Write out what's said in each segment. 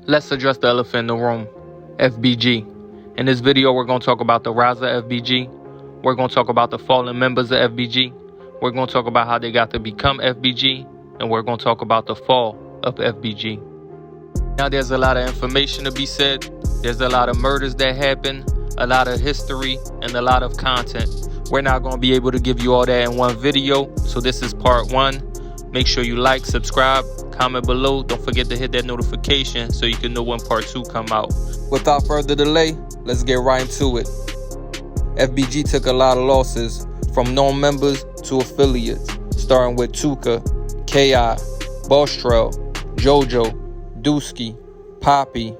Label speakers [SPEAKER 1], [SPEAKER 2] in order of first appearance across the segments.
[SPEAKER 1] Let's address the elephant in the room, FBG. In this video, we're going to talk about the rise of FBG. We're going to talk about the fallen members of FBG. We're going to talk about how they got to become FBG. And we're going to talk about the fall of FBG. Now, there's a lot of information to be said. There's a lot of murders that happen, a lot of history, and a lot of content. We're not going to be able to give you all that in one video. So this is part one. Make sure you like, subscribe, comment below. Don't forget to hit that notification so you can know when part 2 come out. Without further delay, let's get right into it. FBG took a lot of losses from known members to affiliates, starting with Tuka, K.I., Bostrel, Jojo, Dusky, Poppy,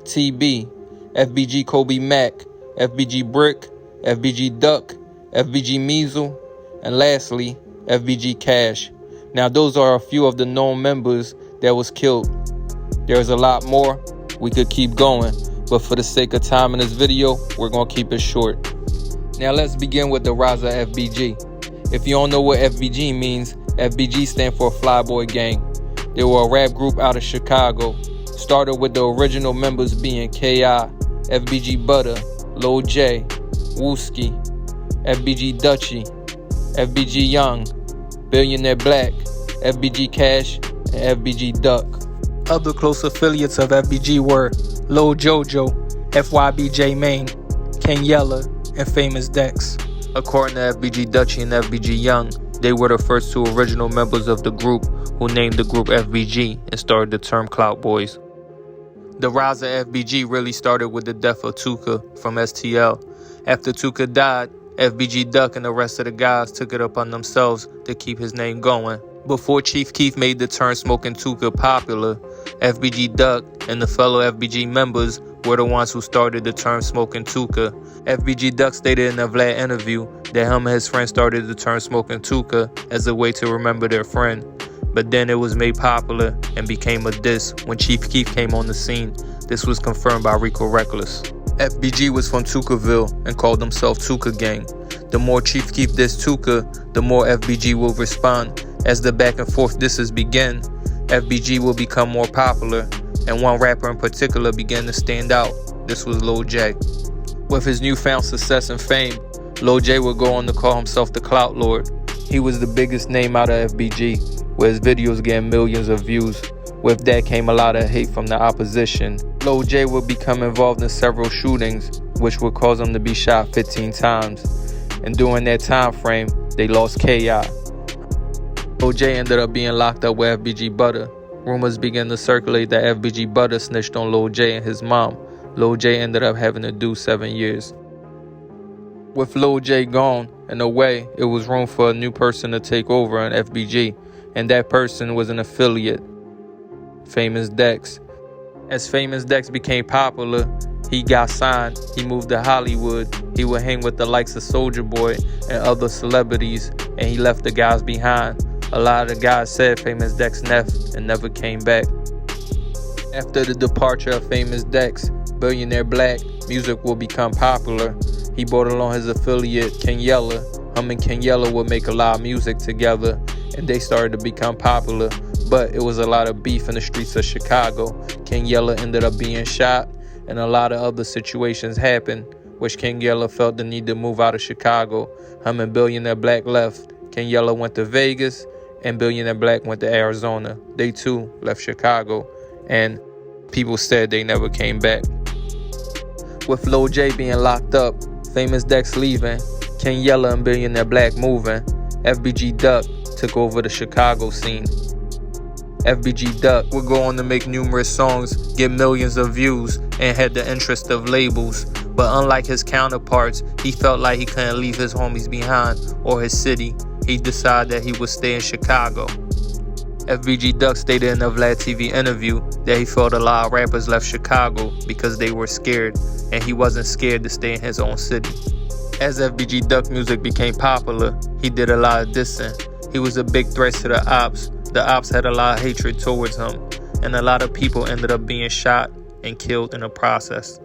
[SPEAKER 1] TB, FBG Kobe Mac, FBG Brick, FBG Duck, FBG Measle, and lastly, FBG Cash. Now, those are a few of the known members that was killed. There's a lot more. We could keep going, but for the sake of time in this video, we're going to keep it short. Now, let's begin with the rise of FBG. If you don't know what FBG means, FBG stands for Flyboy Gang. They were a rap group out of Chicago. Started with the original members being K.I., FBG Butter, Lil J, Wooski, FBG Dutchy, FBG Young, Billionaire Black, FBG Cash, and FBG Duck. Other close affiliates of FBG were Lil Jojo, FYBJ Main, King Yella, and Famous Dex. According to FBG Dutchy and FBG Young, they were the first two original members of the group who named the group FBG and started the term Clout Boys. The rise of FBG really started with the death of Tuka from STL. After Tuka died, FBG Duck and the rest of the guys took it upon themselves to keep his name going. Before Chief Keef made the term Smoking Tuka popular, FBG Duck and the fellow FBG members were the ones who started the term Smoking Tuka. FBG Duck stated in a Vlad interview that him and his friend started the term Smoking Tuka as a way to remember their friend. But then it was made popular and became a diss when Chief Keef came on the scene. This was confirmed by Rico Reckless. FBG was from Tukaville and called themselves Tuka Gang. The more Chief Keef dissed Tuka, the more FBG will respond. As the back and forth disses begin, FBG will become more popular, and one rapper in particular began to stand out. This was Lil J. With his newfound success and fame, Lil J would go on to call himself the Clout Lord. He was the biggest name out of FBG, where his videos getting millions of views. With that came a lot of hate from the opposition. Lil J would become involved in several shootings, which would cause him to be shot 15 times. And during that time frame, they lost K.I. Lil J ended up being locked up with FBG Butter. Rumors began to circulate that FBG Butter snitched on Lil J and his mom. Lil J ended up having to do 7 years. With Lil J gone and away, it was room for a new person to take over on FBG, and that person was an affiliate, Famous Dex. As Famous Dex became popular, he got signed, he moved to Hollywood, he would hang with the likes of Soulja Boy and other celebrities, and he left the guys behind. A lot of the guys said Famous Dex left and never came back. After the departure of Famous Dex, Billionaire Black music will become popular. He brought along his affiliate King Yella. Him and King Yella would make a lot of music together, and they started to become popular. But it was a lot of beef in the streets of Chicago. King Yella ended up being shot, and a lot of other situations happened, which King Yella felt the need to move out of Chicago. Him and Billionaire Black left. King Yella went to Vegas, and Billionaire Black went to Arizona. They too left Chicago, and people said they never came back. With Lil J being locked up, Famous Dex leaving, King Yella and Billionaire Black moving, FBG Duck took over the Chicago scene. FBG Duck would go on to make numerous songs, get millions of views, and had the interest of labels. But unlike his counterparts, he felt like he couldn't leave his homies behind or his city. He decided that he would stay in Chicago. FBG Duck stated in a Vlad TV interview that he felt a lot of rappers left Chicago because they were scared, and he wasn't scared to stay in his own city. As FBG Duck music became popular, he did a lot of dissing. He was a big threat to the ops. The ops had a lot of hatred towards him, and a lot of people ended up being shot and killed in the process.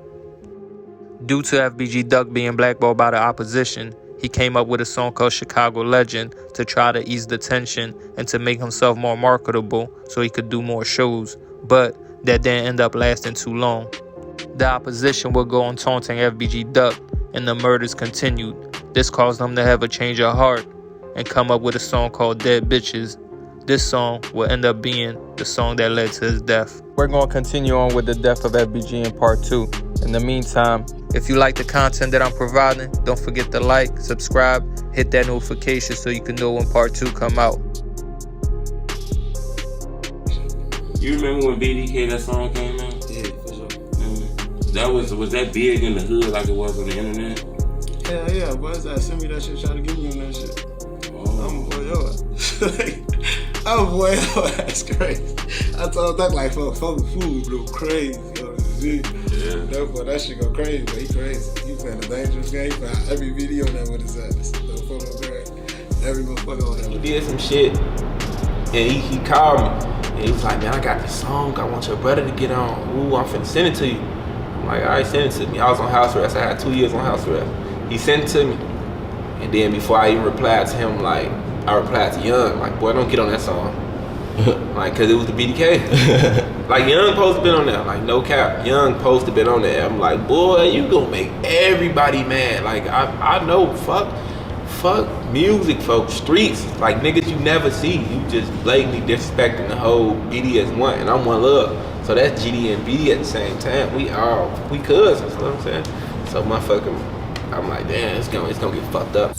[SPEAKER 1] Due to FBG Duck being blackballed by the opposition, he came up with a song called Chicago Legend to try to ease the tension and to make himself more marketable so he could do more shows. But that didn't end up lasting too long. The opposition would go on taunting FBG Duck, and the murders continued. This caused him to have a change of heart and come up with a song called Dead Bitches. This song will end up being the song that led to his death. We're going to continue on with the death of FBG in part 2. In the meantime, if you like the content that I'm providing, don't forget to like, subscribe, hit that notification so you can know when part 2 come out.
[SPEAKER 2] You remember when BDK, that song came out?
[SPEAKER 3] Yeah, for sure.
[SPEAKER 2] Was that big in the hood like it was on the internet?
[SPEAKER 3] Hell yeah, boy. Send me that shit, try to give me on that shit.
[SPEAKER 2] Oh.
[SPEAKER 3] I'm a boy, yo. I'm a boy, yo. That's crazy. I told that like for food, bro. Crazy, yo.
[SPEAKER 2] Yeah.
[SPEAKER 3] That shit go crazy, but he crazy. He playing a dangerous game. He found every video on that with his ass. Every motherfucker on that.
[SPEAKER 4] He did some shit, and he called me. And he was like, man, I got this song. I want your brother to get on. Ooh, I'm finna send it to you. I'm like, all right, send it to me. I was on house arrest. I had 2 years on house arrest. He sent it to me. And then before I even replied to him, like, I replied to Young, like, boy, don't get on that song. Like, cause it was the BDK. Like, Young supposed to been on there. Like, no cap. Young supposed to been on there. I'm like, boy, you gonna make everybody mad. Like, I know, fuck music, folks, streets. Like, niggas you never see. You just blatantly disrespecting the whole BD as one. And I'm one love. So that's GD and BD at the same time. We cousins, you know what I'm saying? So motherfucking, I'm like, damn, it's gonna get fucked up.